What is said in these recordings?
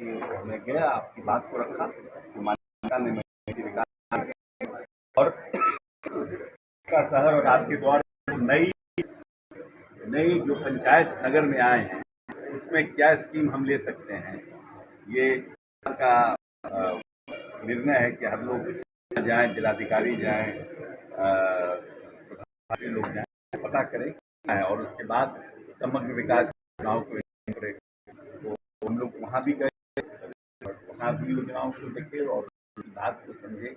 मैं गया, आपकी बात को रखा तो मान्यता ने मेरी विकास और का शहर और आपके द्वारा नई नई जो पंचायत नगर में आए हैं उसमें क्या स्कीम हम ले सकते हैं। ये सरकार का निर्णय है कि हर लोग जाएं, जिलाधिकारी जाएं, प्रधानमंत्री लोग जाएं, पता करें क्या है और उसके बाद समग्र विकास योजनाओं को तो हम लोग वहाँ भी गए, वहाँ भी योजनाओं को देखे और बात को समझे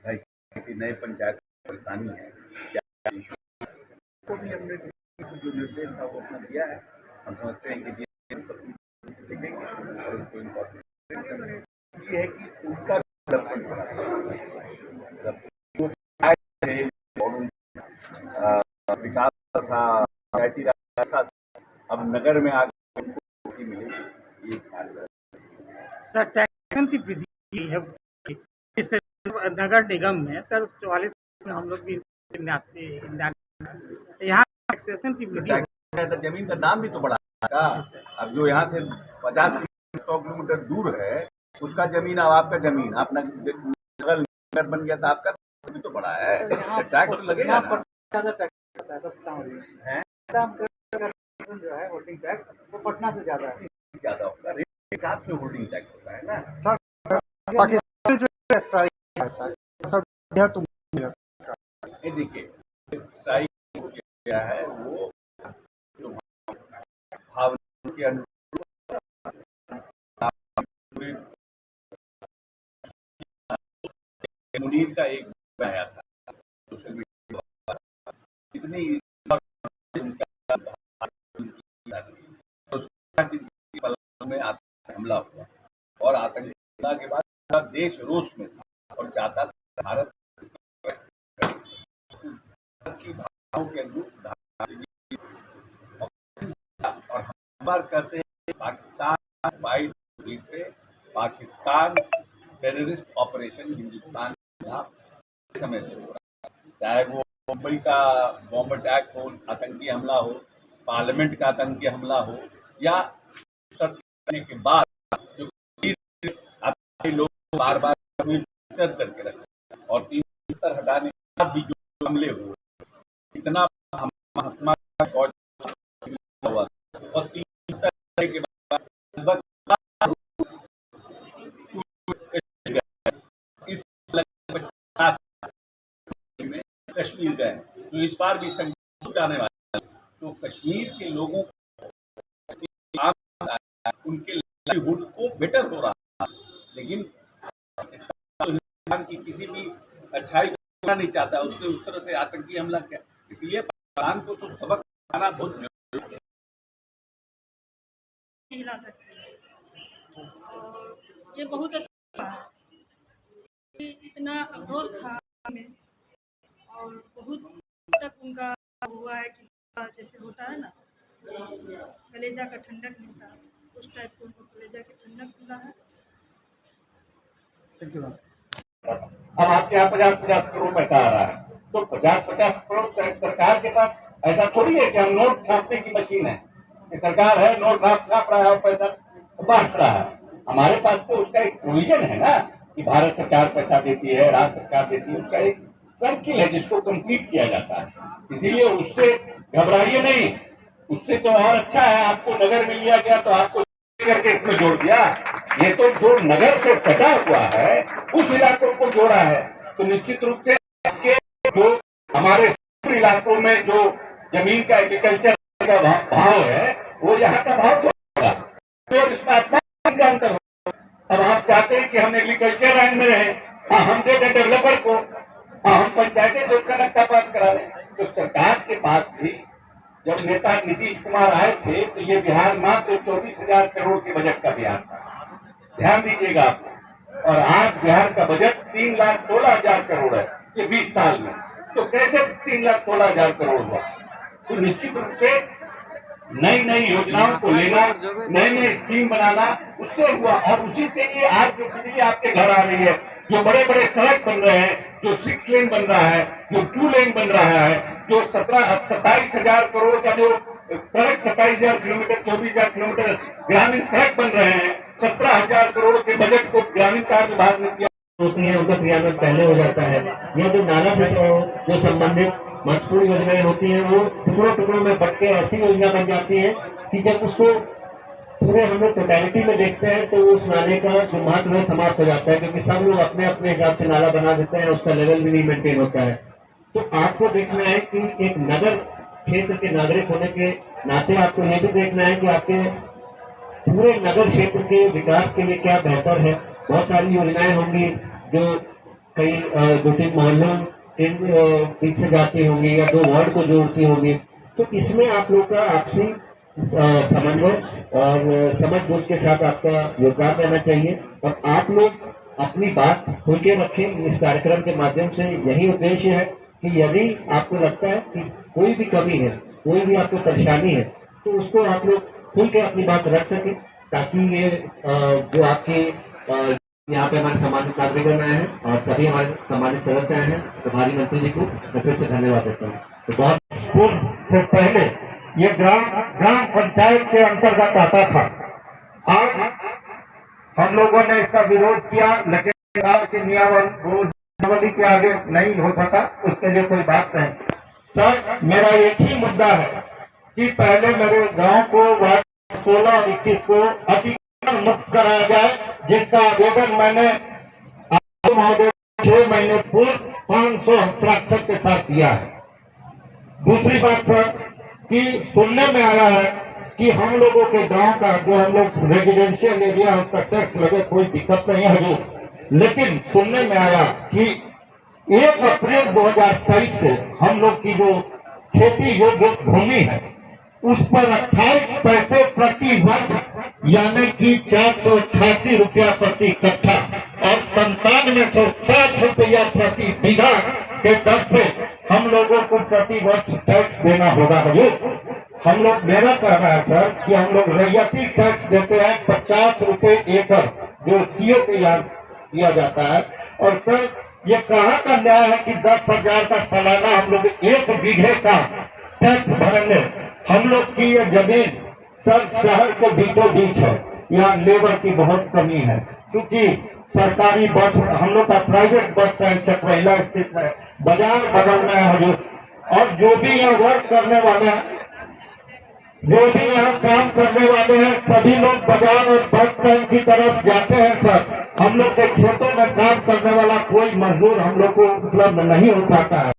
भाई कि नए पंचायत परेशानी है क्या इशू को भी हमने जो निर्देश था वो अपना दिया है। हम समझते हैं कि देखेंगे और उसको इम्पोर्टेंट ये है कि उनका डेवलपमेंट और विकास था, पंचायती राज था, अब नगर में आगे मिलेगी ये ख्याल सर। टैक्स की वृद्धि है इससे नगर निगम में सर 44 में हम लोग भी यहाँ टैक्सेशन की वृद्धि, जमीन का दाम भी तो बढ़ा था। अब जो यहाँ से 50-100 किलोमीटर दूर है उसका जमीन, अब आपका जमीन अपना नगर बन गया था आपका भी तो बढ़ा है, टैक्स तो लगेगा ना। जो है होल्डिंग टैक्स वो पटना से ज्यादा होगा, रेट के हिसाब से होल्डिंग टैक्स होता है ना सर। पाकिस्तान जो स्ट्राइक है सर, देखिए स्ट्राइक क्या है वो भावना के अनुरूप मुनीर का एक आया था सोशल मीडिया, इतनी में हमला हुआ और आतंकी हमला के बाद देश रोष में था और चाहता था भारत की भावनाओं के अनुरूप और हम बार कहते हैं पाकिस्तान बाई से पाकिस्तान टेररिस्ट ऑपरेशन हिंदुस्तान के समय से हो रहा है, चाहे वो मुंबई का बॉम्ब अटैक हो, आतंकी हमला हो, पार्लियामेंट का आतंकी हमला हो या करने के बाद जो लोग बार बार करके रखे और 3 हटाने के बाद भी जो हमले हुए, इतना महात्मा हुआ और 3 के बाद लगभग इस में कश्मीर गए तो इस बार भी संख्या जाने वाले तो कश्मीर के लोगों उनके लाइवलीहुड को बेटर हो रहा है, लेकिन पाकिस्तान की किसी भी अच्छाई को नहीं चाहता, उससे उस तरह से आतंकी हमला किया, इसलिए पाकिस्तान को तो सबक आना बहुत जरूरी है। ये बहुत अच्छा है, इतना अफसोस था और बहुत तक उनका हुआ है कि जैसे होता है ना कलेजा का ठंडक मिलता है, उस टाइप को उनको कलेजा की ठंडक मिला है। अब आपके यहाँ 50-50 करोड़ पैसा आ रहा है तो 50-50 करोड़ सरकार के पास ऐसा थोड़ी है कि हम नोट छापने की मशीन है कि सरकार है नोट छाप रहा है और पैसा बांट रहा है। हमारे पास तो उसका एक प्रोविजन है ना कि भारत सरकार पैसा देती है, राज्य सरकार देती है, उसका एक सर्किल है जिसको कंप्लीट किया जाता है। इसीलिए उससे घबराइए नहीं, उससे तो और अच्छा है आपको नगर मिल लिया गया तो आपको करके इसमें जोड़ दिया। ये तो जो नगर से सटा हुआ है उस इलाकों को जोड़ा है तो निश्चित रूप से आपके जो हमारे इलाकों में जो जमीन का एग्रीकल्चर का भाव है वो यहाँ का भाव होगा तो इसमें आसमान का अंतर होगा। अब आप चाहते हैं कि हम एग्रीकल्चर लाइन में रहे, हाँ हम दे दें डेवलपर को, हाँ हम पंचायतें से उसका नक्शा पास करा दें। तो सरकार के पास भी जब नेता नीतीश कुमार आए थे तो ये बिहार मात्र 24,000 करोड़ के बजट का बिहार था, ध्यान दीजिएगा आप। और आज बिहार का बजट 3,16,000 करोड़ है ये 20 साल में, तो कैसे 3,16,000 करोड़ हुआ। तो निश्चित रूप से नई नई योजनाओं को लेना, नए नए स्कीम बनाना उससे हुआ और उसी से ये आज जो बिजली आपके घर आ रही है, जो बड़े बड़े सड़क बन रहे हैं, जो 6 लेन बन रहा है, जो 2 लेन बन रहा है, जो 27,000 करोड़ का जो सड़क 27,000 किलोमीटर 24,000 किलोमीटर ग्रामीण सड़क बन रहे हैं। 17,000 करोड़ के बजट को ग्रामीण कार्य विभाग ने किया होती है, उनका क्रियान्वयन पहले हो जाता है। यह जो नाला से जो संबंधित महत्वपूर्ण योजनाएं होती हैं वो टुकड़ों टुकड़ों में बट के ऐसी योजना बन जाती है कि जब उसको पूरे हम लोग टोटलिटी में देखते हैं तो उस नाले का जो महत्व है समाप्त हो जाता है, क्योंकि सब लोग अपने अपने हिसाब से नाला बना देते हैं, उसका लेवल भी नहीं मेंटेन होता है। तो आपको देखना है कि एक नगर क्षेत्र के नागरिक होने के नाते आपको ये भी देखना है कि आपके पूरे नगर क्षेत्र के विकास के लिए क्या बेहतर है। बहुत सारी योजनाएं होंगी जो कई 2-3 मोहल्लों के बीच से जाती होंगी या 2 वार्ड को जोड़ती होंगी। तो इसमें आप लोग का आपसी समन्वय और समझ बूझ के साथ आपका योगदान रहना चाहिए और आप लोग अपनी बात खोल के रखें। इस कार्यक्रम के माध्यम से यही उद्देश्य है कि यदि आपको लगता है कि कोई भी कमी है, कोई भी आपको परेशानी है, तो उसको आप लोग खुल के अपनी बात रख सकें, ताकि ये जो आपके यहाँ पे हमारे सम्मानित नागरिकगण आए हैं और सभी हमारे सम्मानित सदस्य आए हैं, प्रभारी मंत्री जी को मैं फिर से धन्यवाद देता हूँ। तो बहुत पूर्व से पहले ये ग्राम पंचायत के अंतर्गत आता था। आज हम लोगों ने इसका विरोध किया, लेकिन सरकार के नियमावली के आगे नहीं हो सका, उसके लिए कोई बात नहीं। सर, मेरा एक ही मुद्दा है कि पहले मेरे गांव को वार्ड 16 और 21 को अतिक्रमण मुक्त कराया जाए, जिसका आवेदन मैंने महोदय 6 महीने पूर्व 500 हस्ताक्षर के साथ दिया है। दूसरी बात सर कि सुनने में आया है कि हम लोगों के गांव का जो हम लोग रेजिडेंशियल एरिया उसका टैक्स लगे, कोई दिक्कत नहीं है हजूर, लेकिन सुनने में आया कि 1 अप्रैल 2023 से हम लोग की जो खेती योग्य भूमि है उस पर 28 पैसे प्रति वर्ग यानी कि 488 रुपया प्रति कट्ठा और 9760 रुपया प्रति बीघा के दर से हम लोगों को प्रति वर्ष टैक्स देना होगा। हजूर, हम लोग मेरा कहना है सर कि हम लोग रैयती टैक्स देते हैं 50 रुपए एकड़ जो सीओ के यहाँ दिया जाता है। और सर ये कहाँ का न्याय है कि 10,000 का सालाना हम लोग 1 बीघे का टैक्स भरेंगे। हम लोग की ये जमीन सर शहर के बीचों बीच है, यहाँ लेबर की बहुत कमी है, क्योंकि सरकारी बस हम लोग का प्राइवेट बस स्टैंड चकरैला स्थित है, बाजार बगल में है हजूर। और जो भी यहाँ वर्क करने वाले हैं, जो भी यहाँ काम करने वाले हैं, सभी लोग बाजार और बस स्टैंड की तरफ जाते हैं। सर, हम लोग के खेतों में काम करने वाला कोई मजदूर हम लोग को उपलब्ध नहीं हो पाता है।